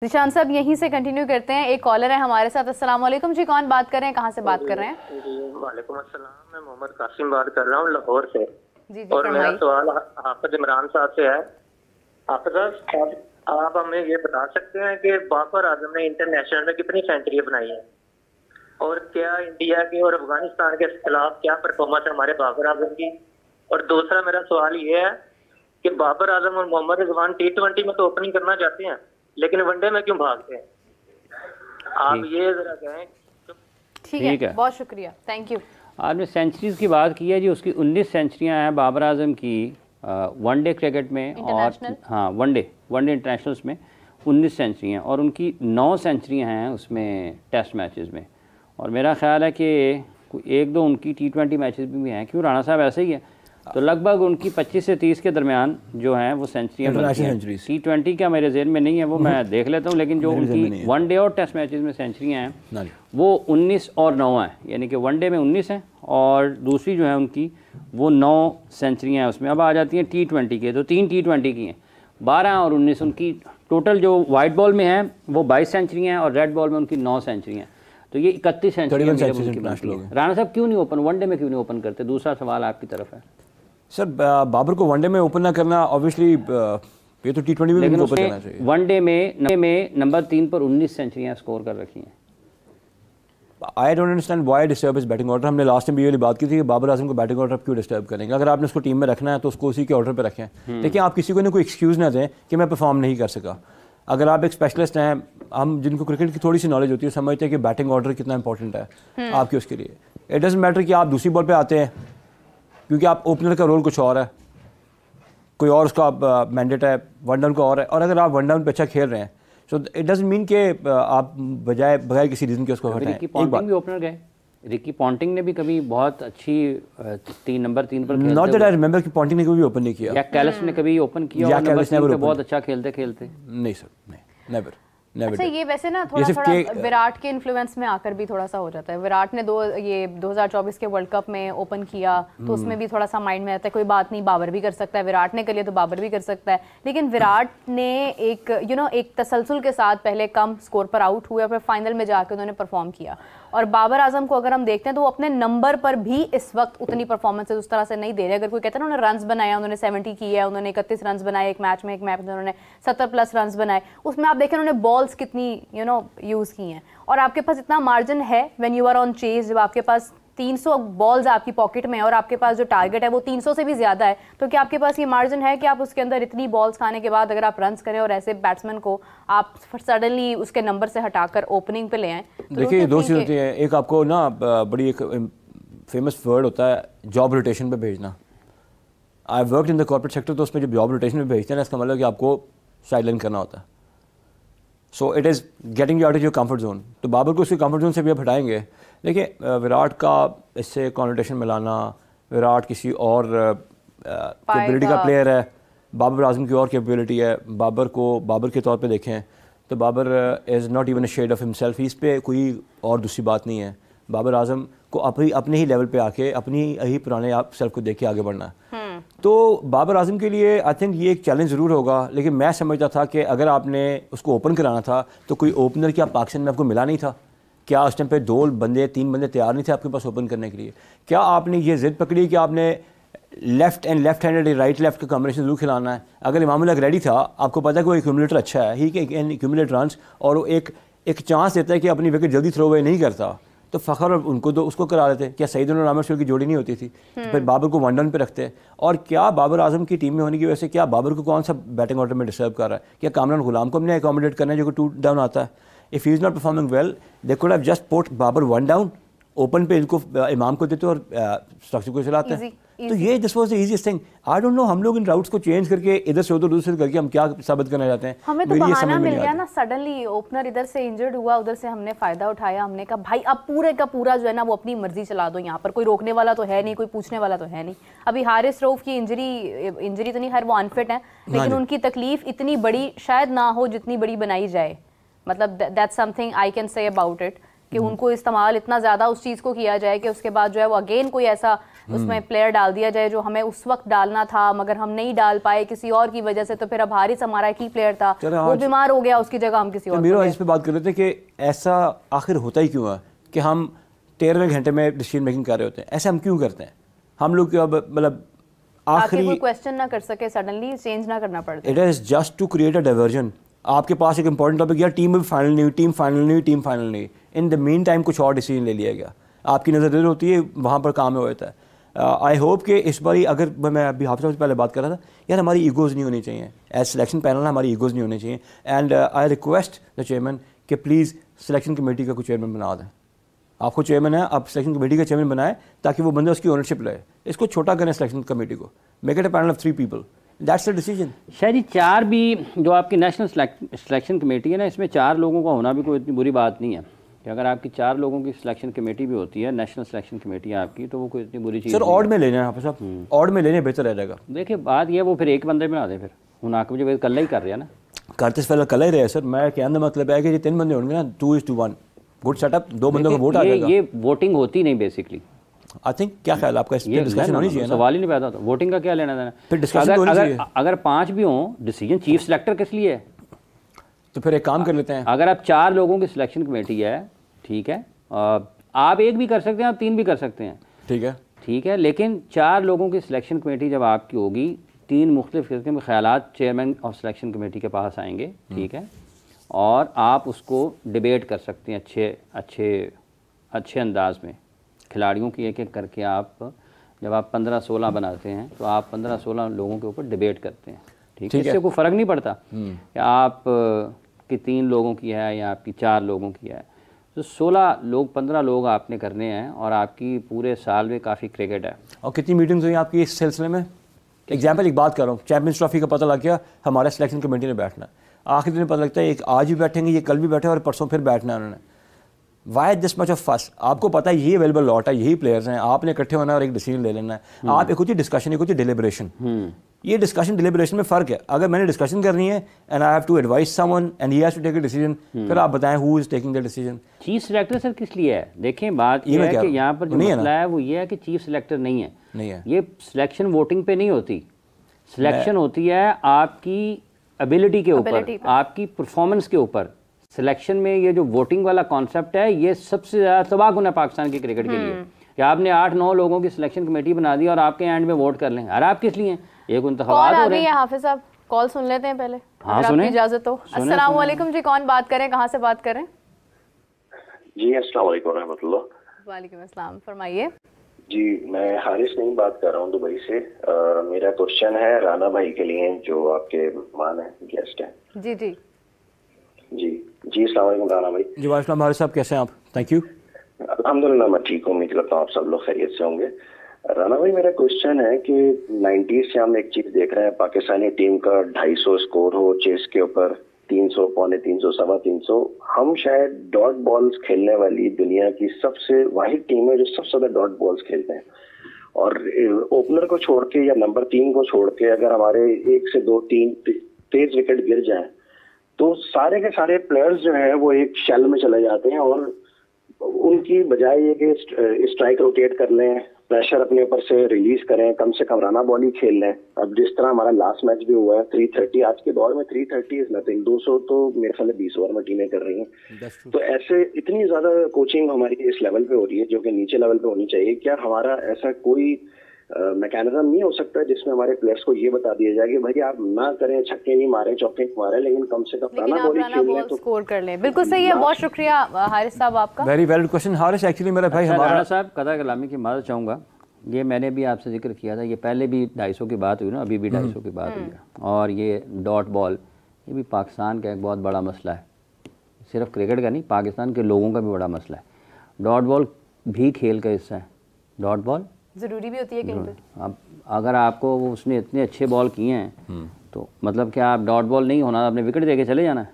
निशान साहब यहीं से कंटिन्यू करते हैं। एक कॉलर है हमारे साथ। अस्सलाम वालेकुम जी, कौन बात कर रहे हैं, कहाँ से बात कर रहे हैं? जी वालेकुम अस्सलाम, मैं मोहम्मद कासिम बात कर रहा हूँ लाहौर से। जी जी, और मेरा सवाल हाफिज इमरान साहब से है। हाफिज साहब, आप हमें ये बता सकते हैं कि बाबर आजम ने इंटरनेशनल में कितनी सेंचुरी बनाई है और क्या इंडिया की और अफगानिस्तान के खिलाफ क्या परफॉर्मेंस है हमारे बाबर आजम की? और दूसरा मेरा सवाल ये है कि बाबर आजम और मोहम्मद रिजवान T20 में तो ओपनिंग करना चाहते हैं, लेकिन वनडे में क्यों भागते हैं? आप ये जरा कहें। ठीक है, बहुत शुक्रिया, थैंक यू। आपने सेंचुरीज़ की बात की है जी, उसकी 19 सेंचुरियाँ हैं बाबर आजम की वनडे क्रिकेट में, और हाँ वनडे इंटरनेशनल्स में 19 सेंचुरियाँ, और उनकी 9 सेंचुरियाँ हैं उसमें टेस्ट मैचेस में। और मेरा ख्याल है कि एक दो उनकी T20 मैचेस भी हैं। क्यों राणा साहब, ऐसे ही है। तो लगभग उनकी 25 से 30 के दरमियान जो हैं वो सेंचुरियाँ बनती हैं। T20 का मेरे ज़हन में नहीं है, वो मैं देख लेता हूँ, लेकिन जो उनकी वनडे और टेस्ट मैचेस में सेंचुरियाँ हैं वो 19 और 9 हैं, यानी कि वनडे में 19 हैं और दूसरी जो है उनकी वो 9 सेंचुरियाँ हैं उसमें। अब आ जाती हैं T20 के, तो 3 T20 की हैं, 12 और 19 उनकी टोटल। जो वाइट बॉल में हैं वो 22 सेंचुरियाँ हैं और रेड बॉल में उनकी 9 सेंचुरियाँ हैं, तो ये 31 सेंचुरियाँ। राणा साहब क्यों नहीं ओपन, वनडे में क्यों नहीं ओपन करते? दूसरा सवाल आपकी तरफ है सर। बाबर को वनडे में ओपन ना करना ऑब्वियसली ये तो T20 में भी ओपन करना चाहिए। वनडे में नंबर 3 पर 19 सेंचुरियां स्कोर कर रखी हैं। I don't understand why disturb इस बैटिंग ऑर्डर। हमने लास्ट टाइम भी ये बात की थी कि बाबर आजम को बैटिंग ऑर्डर क्यों डिस्टर्ब करेंगे? अगर आपने उसको टीम में रखना है तो उसको उसी के ऑर्डर पर रखें। लेकिन आप किसी को ना कोई एक्सक्यूज़ ना दें कि मैं परफॉर्म नहीं कर सका। अगर आप एक स्पेशलिस्ट हैं, हम जिनको क्रिकेट की थोड़ी सी नॉलेज होती है समझते हैं कि बैटिंग ऑर्डर कितना इंपॉर्टेंट है आपके उसके लिए। इट डजंट मैटर कि आप दूसरी बॉल पे आते हैं, क्योंकि आप ओपनर का रोल कुछ और है, कोई और उसका मैंडेट है, वन डाउन का और है। और अगर आप वन डाउन पे अच्छा खेल रहे हैं सो इट डजंट मीन कि आप बगैर किसी रीज़न के उसको हटाएं। रिकी पॉन्टिंग भी ओपनर गए। रिकी पॉन्टिंग ने भी कभी बहुत अच्छी नंबर 3 पर खेलते, नॉट दैट आई रिमेंबर कि पॉन्टिंग ने कभी ओपन नहीं किया, या कैलिस ने कभी ओपन किया और नंबर 3 पे बहुत अच्छा खेलते। नहीं सर, नहीं, नेवर। अच्छा, ये वैसे ना थोड़ा विराट के इन्फ्लुएंस में आकर भी थोड़ा सा हो जाता है। विराट ने 2024 के वर्ल्ड कप में ओपन किया तो उसमें भी थोड़ा सा माइंड में आता है कोई बात नहीं, बाबर भी कर सकता है, विराट ने कर लिया तो बाबर भी कर सकता है। लेकिन विराट ने एक तसलसल के साथ पहले कम स्कोर पर आउट हुए और फिर फाइनल में जाकर उन्होंने परफॉर्म किया। और बाबर आजम को अगर हम देखते हैं तो वो अपने नंबर पर भी इस वक्त उतनी परफॉर्मेंस उस तरह से नहीं दे रहे। अगर कोई कहता है ना उन्होंने रन्स बनाया, उन्होंने 70 किया है, उन्होंने 31 रन्स बनाए एक मैच में उन्होंने 70+ रन्स बनाए, उसमें आप देखें उन्होंने बॉल्स कितनी यूज़ की हैं। और आपके पास इतना मार्जिन है when you are on chase, जब आपके पास 300 बॉल्स आपकी पॉकेट में है और आपके पास जो टारगेट है वो 300 से भी ज़्यादा है, तो क्या आपके पास ये मार्जिन है कि आप उसके अंदर इतनी बॉल्स खाने के बाद अगर आप रन्स करें और ऐसे बैट्समैन को आप सडनली उसके नंबर से हटाकर ओपनिंग पे ले आएँ? देखिए, दो चीज़ होती है। एक आपको ना बड़ी एक फेमस वर्ड होता है जॉब रोटेशन पे भेजना। I work in the corporate sector, तो उसमें जब जॉब रोटेशन पे भेजते हैं ना, इसका मतलब कि आपको साइडलाइन करना होता है। So it is getting you out of your comfort zone. तो बाबर को उसके कंफर्ट जोन से भी आप हटाएंगे। देखिए, विराट का इससे कॉन्वर्टेशन मिलाना, विराट किसी और कैपेबिलिटी का प्लेयर है, बाबर आजम की और कैपेबिलिटी है। बाबर के तौर पे देखें तो Babar is not even a shade of himself. इस पे कोई और दूसरी बात नहीं है। बाबर आजम को अपने ही लेवल पे आके अपनी ही पुराने आप सेल्फ को देख के आगे बढ़ना है। तो बाबर आजम के लिए आई थिंक ये एक चैलेंज ज़रूर होगा। लेकिन मैं समझता था कि अगर आपने उसको ओपन कराना था तो कोई ओपनर क्या पाकिस्तान में आपको मिला नहीं था? क्या उस टाइम पे 3 बंदे तैयार नहीं थे आपके पास ओपन करने के लिए? क्या आपने ये ज़िद पकड़ी कि आपने लेफ्ट हैंडेड राइट लेफ्ट का कॉम्बिनेशन जरूर खिलाना है? अगर इमामुल हक रेडी था, आपको पता है कि वो एक्यूमुलेटर अच्छा है, ही कैन एक्यूमुलेट रन्स, और वो एक चांस देता है कि अपनी विकेट जल्दी थ्रो अवे नहीं करता, तो फ़खर उनको तो उसको करा लेते। क्या सईद और रामेश्वर की जोड़ी नहीं होती थी? तो फिर बाबर को वन डाउन पे रखते। और क्या बाबर आजम की टीम में होने की वजह से क्या बाबर को कौन सा बैटिंग ऑर्डर में डिस्टर्ब कर रहा है? क्या कामरान गुलाम को हमने अकोमोडेट करना है जो कि 2 डाउन आता है? If he is not performing well, they could have just put Babar 1 down, open पे इनको इमाम को देते और स्ट्रक्चर को चलाते हैं। तो ये this was the easiest thing. I don't know, हम लोग इन राउट्स को चेंज करके इधर से उधर करके हम क्या साबित करना चाहते हैं? हमें तो बहाना मिल गया ना, सडनली ओपनर इधर से इंजर्ड हुआ, उधर से हमने फायदा उठाया। हमने कहा भाई अब पूरे का पूरा जो है ना वो अपनी मर्जी चला दो, यहाँ पर कोई रोकने वाला तो है नहीं, कोई पूछने वाला तो है नहीं। अभी हारिस रऊफ की इंजरी तो नहीं, खैर वो अनफिट है, लेकिन उनकी तकलीफ इतनी बड़ी शायद ना हो जितनी बड़ी बनाई जाए। मतलब that's something I can say about it कि उनको इस्तेमाल इतना ज़्यादा उस चीज़ को किया जाए कि उसके बाद जो है वो अगेन कोई ऐसा उसमें प्लेयर डाल दिया जाए जो हमें उस वक्त डालना था मगर हम नहीं डाल पाए किसी और की वजह से, तो फिर अब हारिस हमारा की प्लेयर था वो बीमार हो गया, उसकी जगह हम किसी और मेरा इस पे बात कर रहे थे कि ऐसा आखिर होता ही क्यों है कि हम 13वें घंटे में डिसीजन मेकिंग कर रहे होते हैं, ऐसे हम क्यों करते हैं? हम लोग अब मतलब आखिरी कोई क्वेश्चन ना कर सके, सडनली चेंज ना करना पड़ता। It is just to create a diversion. आपके पास एक इंपॉर्टेंट टॉपिक या टीम में फाइनल नहीं हुई, टीम फाइनल नहीं, इन द मीन टाइम कुछ और डिसीजन ले लिया गया, आपकी नज़र इधर होती है, वहाँ पर काम हो जाता है। आई होप कि इस बारी अगर मैं अभी हाफ से पहले बात कर रहा था यार, हमारी ईगोज़ नहीं होनी चाहिए एज सिलेक्शन पैनल, हमारी ईगोज़ नहीं होनी चाहिए। And I request the chairman कि प्लीज़ सिलेक्शन कमेटी का कुछ चेयरमैन बना दें। आपको चेयरमैन है, आप सिलेक्शन कमेटी का चेयरमैन बनाए ताकि वो बंदा उसकी ओनरशिप ले। इसको छोटा करें सिलेक्शन कमेटी को, make it a panel of 3 people, that's the decision. शायद जी 4 भी जो आपकी नेशनल सिलेक्शन कमेटी है ना, इसमें 4 लोगों का होना भी कोई इतनी बुरी बात नहीं है कि अगर आपकी 4 लोगों की सिलेक्शन कमेटी भी होती है, नेशनल सिलेक्शन कमेटी आपकी, तो वो कोई इतनी बुरी चीज़ सर ऑड में लेना है आप साहब, ऑड में लेने बेहतर रहेगा। देखिए बात ये वो फिर एक बंदे बना दें, फिर हूँ आप जो कल ही कर रहे हैं ना, करते पहले कल ही रहे सर। मैं कहने का मतलब है कि ये 3 बंदे होंगे ना, 2:1 गुड सेटअप, 2 बंदों का वोट आ जाएगा। ये वोटिंग होती नहीं बेसिकली। आई थिंक क्या ख्याल आपका, इस पे डिस्कशन होनी चाहिए ना? सवाल ही नहीं पैदा होता, वोटिंग का क्या लेना देना। फिर डिस्कशन होनी चाहिए। अगर 5 भी हों, डिसीजन चीफ सिलेक्टर किस लिए है? तो फिर एक काम कर लेते हैं, अगर आप 4 लोगों की सिलेक्शन कमेटी है, ठीक है, आप 1 भी कर सकते हैं, आप 3 भी कर सकते हैं, ठीक है, लेकिन 4 लोगों की सिलेक्शन कमेटी जब आपकी होगी, 3 मुख्तलिफ किस्म के ख्यालात चेयरमैन ऑफ सिलेक्शन कमेटी के पास आएंगे, ठीक है, और आप उसको डिबेट कर सकते हैं अच्छे अंदाज में। खिलाड़ियों की एक करके आप जब आप 15-16 बनाते हैं तो आप 15-16 लोगों के ऊपर डिबेट करते हैं, ठीक है, इससे कोई फ़र्क नहीं पड़ता कि आप की 3 लोगों की है या आपकी 4 लोगों की है। तो 16 लोग 15 लोग आपने करने हैं और आपकी पूरे साल में काफ़ी क्रिकेट है। और कितनी मीटिंग्स हुई आपकी इस सिलसिले में? एग्जाम्पल एक बात कर रहा हूँ, चैम्पियंस ट्रॉफी का पता लग गया, हमारा सिलेक्शन कमेटी ने बैठना है, आखिर दिन पता लगता है एक आज भी बैठेंगे, ये कल भी बैठे और परसों फिर बैठना है उन्होंने। वाई दिस मच ऑफ फस? आपको पता है ये अवेलेबल लॉट है, यही प्लेयर्स हैं, आपने इकट्ठे होना है और एक डिसीजन ले लेना है। आप एक होती है डिस्कशन, एक होती है डिलिब्रेशन। ये डिस्कशन डिलिब्रेशन में फ़र्क है। अगर मैंने डिस्कशन करनी है and I have to advise someone and he has to take a decision, फिर आप बताएं who is taking the decision. Chief selector sir किस लिए है? देखें बात ये है कि यहाँ पर जो मसला है वो ये है कि चीफ सिलेक्टर नहीं है, ये सिलेक्शन वोटिंग पे नहीं होती, सिलेक्शन होती है आपकी एबिलिटी के ऊपर, आपकी परफॉर्मेंस के ऊपर। सिलेक्शन में ये जो वोटिंग वाला कॉन्सेप्ट है, ये सबसे ज़्यादा तबाहकुन है पाकिस्तान की क्रिकेट के लिए कि आपने 8-9 लोगों की सिलेक्शन कमेटी बना दी और आपके एंड में वोट कर लें। अरे आप किस लिए? एक इंतखाबात हो रहे हैं। हाफिज साहब कॉल सुन लेते हैं पहले, हाँ सुने, इजाजत हो। अस्सलाम वालेकुम जी, कौन बात करें, कहाँ से बात करें? जी अस्सलाम वालेकुम रहमतुल्लाह। वालेकुम अस्सलाम, फरमाइए। जी मैं हारिस नहीं बात कर रहा हूँ दुबई से। मेरा क्वेश्चन है राना भाई के लिए जो आपके मेहमान है, गेस्ट हैं। जी जी जी जी अस्सलाम वालेकुम राना भाई। जी वालेकुम हारिस साहब, कैसे हैं आप? Thank you. अल्हम्दुलिल्लाह मैं ठीक हूँ, उम्मीद करता हूँ आप सब लोग खैरियत से होंगे। राना भाई मेरा क्वेश्चन है कि 90s से हम एक चीज देख रहे हैं, पाकिस्तानी टीम का 250 स्कोर हो चेस के ऊपर, 300, 350, 350। हम शायद डॉट बॉल्स खेलने वाली दुनिया की सबसे वाहिद टीम है जो सबसे ज्यादा डॉट बॉल्स खेलते हैं। और ओपनर को छोड़ के या नंबर 3 को छोड़ के अगर हमारे 1 से 2-3 तेज विकेट गिर जाए तो सारे के सारे प्लेयर्स जो है वो एक शेल में चले जाते हैं और उनकी बजाय ये कि स्ट्राइक रोटेट कर लें, प्रेशर अपने ऊपर से रिलीज करें, कम से कम राना बॉल ही खेल लें। अब जिस तरह हमारा लास्ट मैच भी हुआ है 330, आज के दौर में 330 इज नथिंग, 200 तो मेरे ख्याल 20 ओवर में टीमें कर रही हैं। तो ऐसे इतनी ज्यादा कोचिंग हमारी इस लेवल पे हो रही है जो कि नीचे लेवल पे होनी चाहिए। क्या हमारा ऐसा कोई मैकेनिज्म नहीं हो सकता जिसमें हमारे प्लेयर्स को ये बता दिया जाए कि भाई आप ना करें, छक्के नहीं मारे, चौके नहीं मारे, लेकिन कम से कम राना बॉल खेल लें तो स्कोर कर लें। बिल्कुल सही है, बहुत शुक्रिया हारिस साहब आपका। Very valid question Haris. Actually मेरा भाई हमारा साहब कदा कलामी की मदद चाहूँगा, ये मैंने भी आपसे जिक्र किया था, ये पहले भी 250 की बात हुई ना, अभी भी 250 की बात हुई है। और ये डॉट बॉल ये भी पाकिस्तान का एक बहुत बड़ा मसला है, सिर्फ क्रिकेट का नहीं, पाकिस्तान के लोगों का भी बड़ा मसला है। डॉट बॉल भी खेल का हिस्सा है, डॉट बॉल ज़रूरी भी होती है कहीं पे। अब अगर आपको उसने इतने अच्छे बॉल किए हैं तो मतलब क्या आप डॉट बॉल नहीं होना, आपने विकेट देके चले जाना है।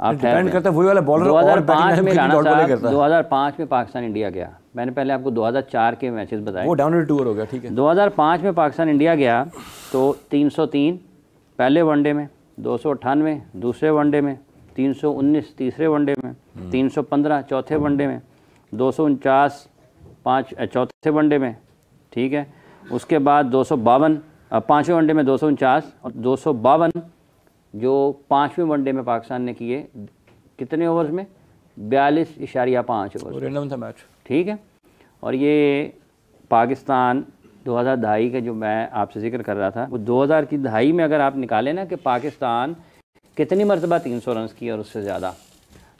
आप डिपेंड करता है वही वाला बॉलर। 2005 में राणा साहब 2005 में पाकिस्तान इंडिया गया, मैंने पहले आपको 2004 के मैचेस बताए, वो डाउन टूर हो गया, ठीक है। 2005 में पाकिस्तान इंडिया गया तो 303 पहले वनडे में, 298 दूसरे वनडे में, 319 तीसरे वनडे में, 315 चौथे वनडे में, 249 चौथे वनडे में, ठीक है। उसके बाद 252 पाँचवें वनडे में 249 और 252 जो 5वें वनडे में पाकिस्तान ने किए कितने ओवर्स में, 42.5 ओवर था मैच, ठीक है। और ये पाकिस्तान 2002 का जो मैं आपसे जिक्र कर रहा था, वो 2002 में अगर आप निकालें ना कि पाकिस्तान कितनी मरतबा 300 रन की और उससे ज़्यादा,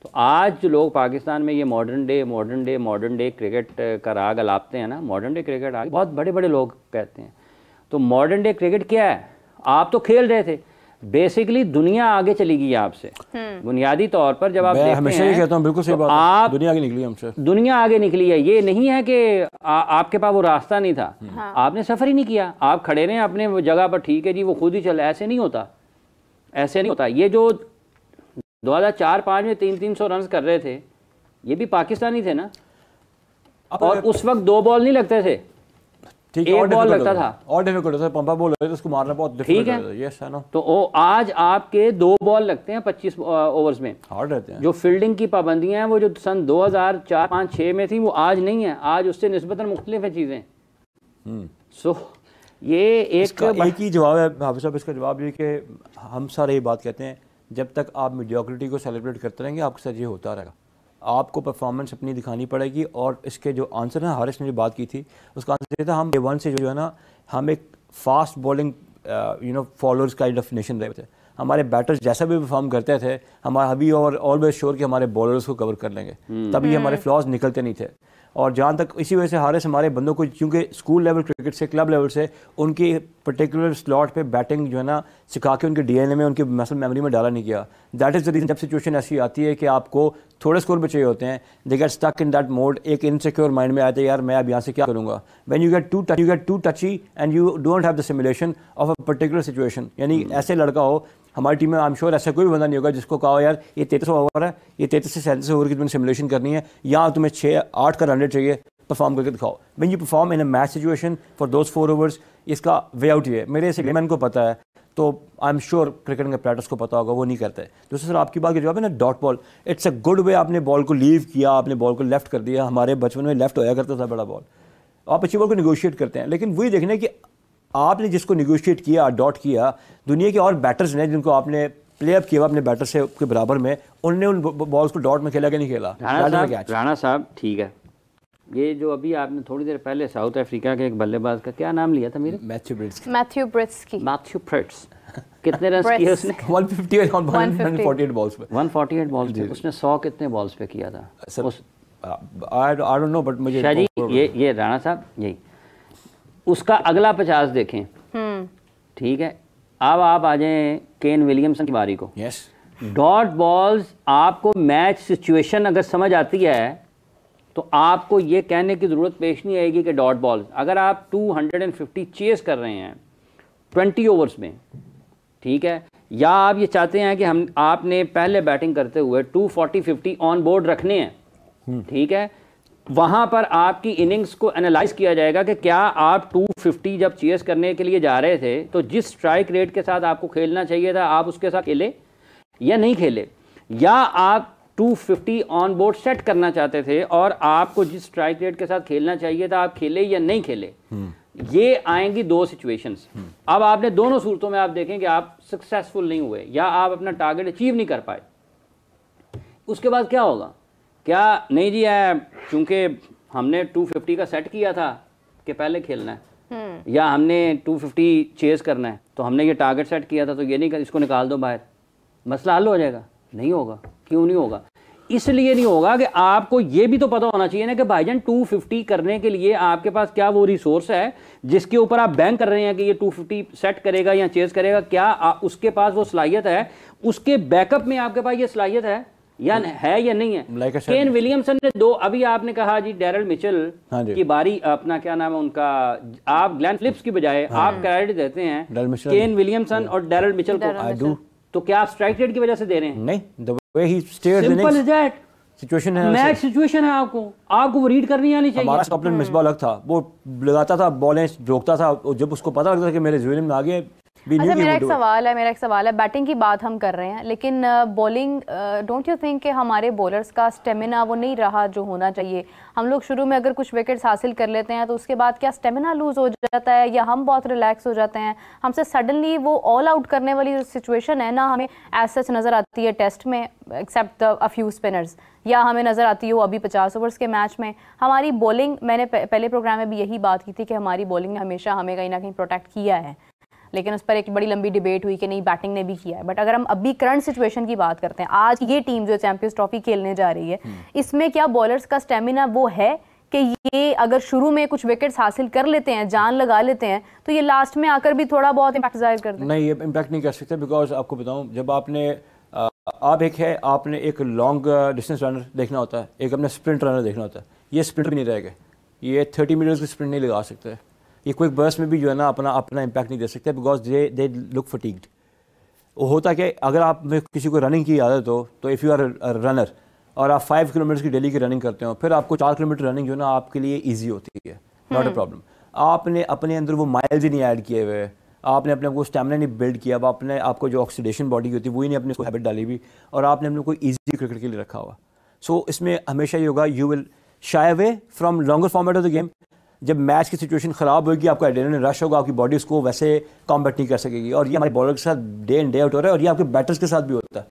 तो आज जो लोग पाकिस्तान में ये मॉडर्न डे क्रिकेट का राग अलापते हैं ना, मॉडर्न डे क्रिकेट आगे बहुत बड़े बड़े लोग कहते हैं। तो मॉडर्न डे क्रिकेट क्या है? आप तो खेल रहे थे, बेसिकली दुनिया आगे चली गई आपसे। बुनियादी तौर पर जब आप हमेशा ही कहता हूँ, बिल्कुल सही बात है, आप दुनिया आगे निकली हमसे, दुनिया आगे निकली है। ये नहीं है कि आपके पास वो रास्ता नहीं था, आपने सफ़र ही नहीं किया, आप खड़े रहे अपने जगह पर, ठीक है जी, वो खुद ही चला। ऐसे नहीं होता, ऐसे नहीं होता। ये जो 2004-5 में 300 रन कर रहे थे, ये भी पाकिस्तानी थे ना, और उस वक्त 2 बॉल नहीं लगते थे, ठीक है, 1 बॉल लगता था, और डिफिकल्ट होता है, पंपा बॉल होता है तो उसको मारना बहुत डिफिकल्ट है। यस है ना। तो आज आपके 2 बॉल लगते हैं 25 ओवर्स में, हार्ड रहते हैं। जो फील्डिंग की पाबंदियां हैं वो जो सन 2004-5-6 में थी, वो आज नहीं है, आज उससे निस्बतन मुख्तलिफ है चीज़ें। सो ये एक ही जवाब है हाफिज साहब, इसका जवाब ये कि हम सारे ये बात कहते हैं, जब तक आप मीडियोक्रिटी को सेलिब्रेट करते रहेंगे आपके साथ ये होता रहेगा। आपको परफॉर्मेंस अपनी दिखानी पड़ेगी। और इसके जो आंसर है, हारिस ने जो बात की थी, उसका आंसर ये था, हम A1 से जो है ना, हम एक fast bowling followers kind of nation रहे थे। हमारे बैटर्स जैसा भी परफॉर्म करते थे, हमारा हबी और ऑलवेज श्योर कि हमारे बॉलर्स को कवर कर लेंगे, तभी हमारे फ्लॉज निकलते नहीं थे। और जहाँ तक इसी वजह से हारिस हमारे बंदों को, क्योंकि स्कूल लेवल क्रिकेट से, क्लब लेवल से उनकी पर्टिकुलर स्लॉट पे बैटिंग जो है ना सिखा के उनके DNA में, उनकी मसल मेमोरी में डाला नहीं किया। दैट इज़ द रीज़न जब सिचुएशन ऐसी आती है कि आपको थोड़े स्कोर पे चाहिए होते हैं, they get stuck in that mode, एक इनसिक्योर माइंड में आते हैं, यार मैं अब यहाँ से क्या करूँगा। When you get too touchy and you don't have the simulation of a particular situation, यानी ऐसे लड़का हो, हमारी टीम में आई एम श्योर ऐसा कोई भी बंदा नहीं होगा जिसको कहा यार ये 33 ओवर है, ये 33 से 37 ओवर की तुम्हें सिमुलेशन करनी है, या तुम्हें 6-8 का रन रेट चाहिए, परफॉर्म करके दिखाओ। When you perform in a match situation for those 4 overs, इसका वे आउट ये है। मेरे से लेमैन को पता है, तो आई एम श्योर क्रिकेट के प्लेटर्स को पता होगा, वो नहीं करते। दूसरा सर आपकी बात का जवाब है ना, dot ball, it's a good way. आपने बॉल को लीव किया, आपने बॉल को लेफ्ट कर दिया। हमारे बचपन में लेफ्ट होया करता था बड़ा बॉल, आप अच्छी बॉल को निगोशिएट करते हैं, लेकिन वही देखना कि आपने जिसको निगोशिएट किया, डॉट किया, दुनिया के और बैटर्स ने जिनको आपने प्ले अप किया अपने बैटर से के बराबर में, उनने उन बॉल्स को डॉट में खेला कि नहीं खेला। राणा साहब ठीक है, ये जो अभी आपने थोड़ी देर पहले साउथ अफ्रीका के एक बल्लेबाज का क्या नाम लिया था मेरे, मैथ्यू ब्रिट्स कितने रन किए उसने? 148 ऑन 148 बॉल्स पे, 148 बॉल्स पे उसने 100 कितने बॉल्स पे किया था sir? I don't know, but मुझे ये राणा साहब यही उसका अगला 50 देखें, ठीक है। अब आप आ जाएं केन विलियमसन की बारी को। यस, डॉट बॉल्स, आपको मैच सिचुएशन अगर समझ आती है तो आपको ये कहने की ज़रूरत पेश नहीं आएगी कि डॉट बॉल्स, अगर आप 250 चेस कर रहे हैं 20 ओवर्स में, ठीक है, या आप ये चाहते हैं कि आपने पहले बैटिंग करते हुए 240-50 ऑन बोर्ड रखने हैं, ठीक है, वहाँ पर आपकी इनिंग्स को एनालाइज किया जाएगा कि क्या आप 250 जब चेस करने के लिए जा रहे थे तो जिस स्ट्राइक रेट के साथ आपको खेलना चाहिए था आप उसके साथ खेले या नहीं खेले, या आप 250 ऑन बोर्ड सेट करना चाहते थे और आपको जिस स्ट्राइक रेट के साथ खेलना चाहिए था आप खेले या नहीं खेले। ये आएंगी 2 सिचुएशंस। अब आपने दोनों सूरतों में आप देखें कि आप सक्सेसफुल नहीं हुए या आप अपना टारगेट अचीव नहीं कर पाए, उसके बाद क्या होगा? क्या नहीं जी है, चूंकि हमने 250 का सेट किया था कि पहले खेलना है, या हमने 250 चेस करना है तो हमने ये टारगेट सेट किया था तो ये नहीं, इसको निकाल दो बाहर, मसला हल हो जाएगा? नहीं होगा। क्यों नहीं होगा? इसलिए नहीं होगा कि आपको ये भी तो पता होना चाहिए ना कि भाईजान 250 करने के लिए आपके पास क्या वो रिसोर्स है जिसके ऊपर आप बैंक कर रहे हैं कि ये 250 सेट करेगा या चेस करेगा, क्या उसके पास वो सलाहियत है, उसके बैकअप में आपके पास ये सलाहियत है या नहीं है? केन विलियमसन ने 2, अभी आपने कहा जी डेरल मिचेल की बारी, अपना क्या नाम है उनका, आप ग्लेन फिलिप्स की बजाय आप क्रेडिट देते हैं केन विलियमसन और डेरल मिचेल को, तो क्या आप स्ट्राइक रेट की वजह से दे रहे हैं? नहीं, the way he stared the simple is that. Situation है, मैच सिचुएशन है, आपको वो रीड करनी आनी चाहिए। हमारा स्टॉपलैंड मिसबा अलग था, वो लगाता था बॉलें, रोकता था, जब उसको पता लगता था कि मेरे ज़मीन में आ गए अच्छा, मेरा एक सवाल है, बैटिंग की बात हम कर रहे हैं, लेकिन बॉलिंग, डोंट यू थिंक कि हमारे बॉलर्स का स्टेमिना वो नहीं रहा जो होना चाहिए? हम लोग शुरू में अगर कुछ विकेट्स हासिल कर लेते हैं तो उसके बाद क्या स्टेमिना लूज हो जाता है, या हम बहुत रिलैक्स हो जाते हैं? हमसे सडनली वो ऑल आउट करने वाली सिचुएशन है ना, हमें एज सच नज़र आती है टेस्ट में, एक्सेप्ट अ फ्यू स्पिनर्स, या हमें नज़र आती हो अभी 50 ओवर्स के मैच में। हमारी बॉलिंग, मैंने पहले प्रोग्राम में भी यही बात की थी कि हमारी बॉलिंग ने हमेशा हमें कहीं ना कहीं प्रोटेक्ट किया है, लेकिन उस पर एक बड़ी लंबी डिबेट हुई कि नहीं, बैटिंग ने भी किया है। बट अगर हम अभी करंट सिचुएशन की बात करते हैं, आज ये टीम जो चैंपियंस ट्रॉफी खेलने जा रही है, इसमें क्या बॉलर्स का स्टेमिना वो है कि ये अगर शुरू में कुछ विकेट्स हासिल कर लेते हैं, जान लगा लेते हैं, तो ये लास्ट में आकर भी थोड़ा बहुत इम्पैक्ट जाहिर करते हैं? नहीं, ये इम्पैक्ट नहीं कर सकते, बिकॉज आपको बताऊं, जब आपने आपने एक लॉन्ग डिस्टेंस रनर देखना होता है, एक अपना स्प्रिंट रनर देखना होता है। ये स्प्रिंट भी नहीं रहेगा, ये 30 मीटर्स की स्प्रिंट नहीं लगा सकते, ये क्विक बर्स्ट में भी जो है ना अपना इम्पैक्ट नहीं दे सकते, बिकॉज दे लुक फटीग्ड। वो होता है कि अगर आप में किसी को रनिंग की आदत हो, तो इफ़ यू आर रनर और आप 5 किलोमीटर की डेली की रनिंग करते हो, फिर आपको 4 किलोमीटर रनिंग जो है ना आपके लिए ईजी होती है, नॉट अ प्रॉब्लम। आपने अपने अंदर वो माइल्स ही नहीं ऐड किए हुए, आपने अपने को स्टेमिना नहीं बिल्ड किया, अब आपको जो ऑक्सीडेशन बॉडी की होती है वही नहीं अपने को हैबिट डाली हुई, और आपने अपने को ईजी क्रिकेट के लिए रखा हुआ। सो इसमें हमेशा ये होगा, you will shy away from longer format of the game. जब मैच की सिचुएशन ख़राब होगी, आपका एड्रेनलिन रश होगा, आपकी बॉडी उसको वैसे कॉम्बैट नहीं कर सकेगी, और ये हमारे बॉलर के साथ डे इन डे आउट हो रहा है, और ये आपके बैटर्स के साथ भी होता है।